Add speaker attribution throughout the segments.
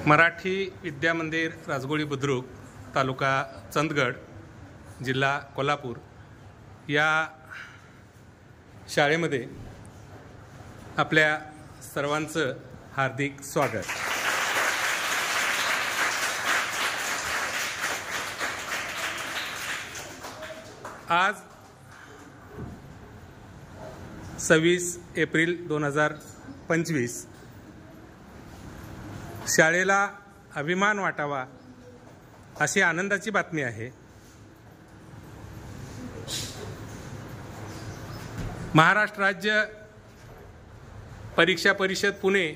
Speaker 1: मराठी विद्या मंदिर राजगोळी बुद्रुक तालुका चंदगड जिल्हा कोल्हापूर या शाळेमध्ये आपल्या सर्वांचं हार्दिक स्वागत। आज 26 एप्रिल 2025 शाळेला अभिमान वाटावा अशी आनंदाची बातमी आहे। महाराष्ट्र राज्य परीक्षा परिषद पुणे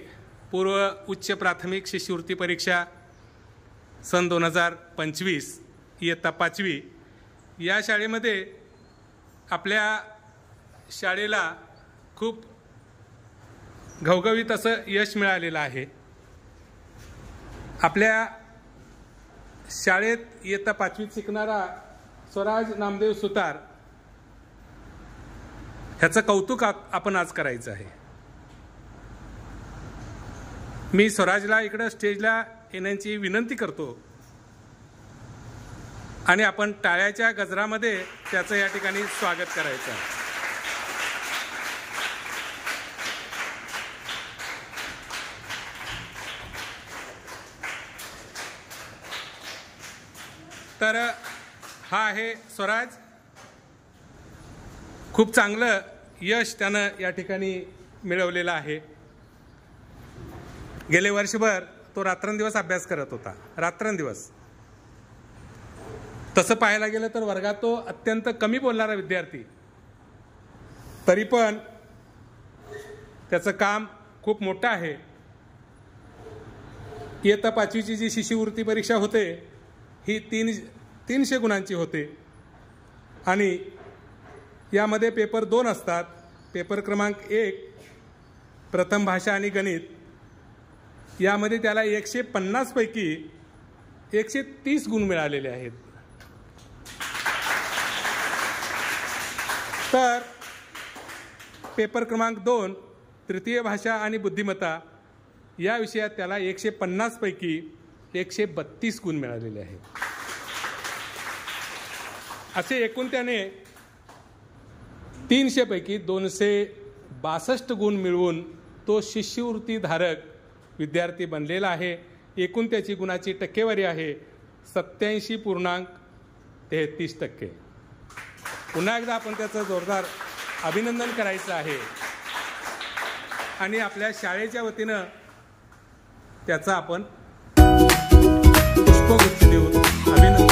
Speaker 1: पूर्व उच्च प्राथमिक शिष्यवृत्ती परीक्षा सन 2025 इयत्ता 5वी या शाळेमध्ये आपल्या शाळेला खूप घवघवीत असं यश मिळालेलं आहे। आपल्या शाळेत इयत्ता 5वीत शिकणारा स्वराज नामदेव सुतार ह्याचं कौतुक आपण आज करायचं आहे। मी स्वराजला इकडे स्टेजला येण्याची विनंती करतो आणि आपण टाळ्याच्या गजरामध्ये त्याचं या ठिकाणी स्वागत करायचं आहे। तर हा आहे स्वराज। खूप चांगलं यश त्यानं या ठिकाणी मिळवलेलं आहे। गेले वर्षभर तो रात्रंदिवस अभ्यास करत होता, रात्रंदिवस। तसं पाहायला गेलं तर वर्गात तो अत्यंत कमी बोलणारा विद्यार्थी, तरी पण त्याचं काम खूप मोठं आहे। इयत्ता 5वीची जी शिष्यवृत्ती परीक्षा होते ही 300 गुणांची होते आणि यामध्ये पेपर 2 असतात। पेपर क्रमांक 1 प्रथम भाषा आणि गणित, यामध्ये त्याला 150 पैकी 130 गुण मिळालेले आहेत। तर पेपर क्रमांक 2 तृतीय भाषा आणि बुद्धिमत्ता या विषयात त्याला 150 पैकी 132 गुण मिळालेले आहेत। असे एकूण त्याने 300 पैकी 262 गुण मिळवून तो शिष्यवृत्ती धारक विद्यार्थी बनलेला आहे। एकूण त्याची गुणाची टक्केवारी आहे 87.33%। पुन्हा एकदा आपण त्याचं जोरदार अभिनंदन करायचं आहे आणि आपल्या शाळेच्या वतीनं त्याचा आपण पुष्पगुच्छ देऊन अभिनंदन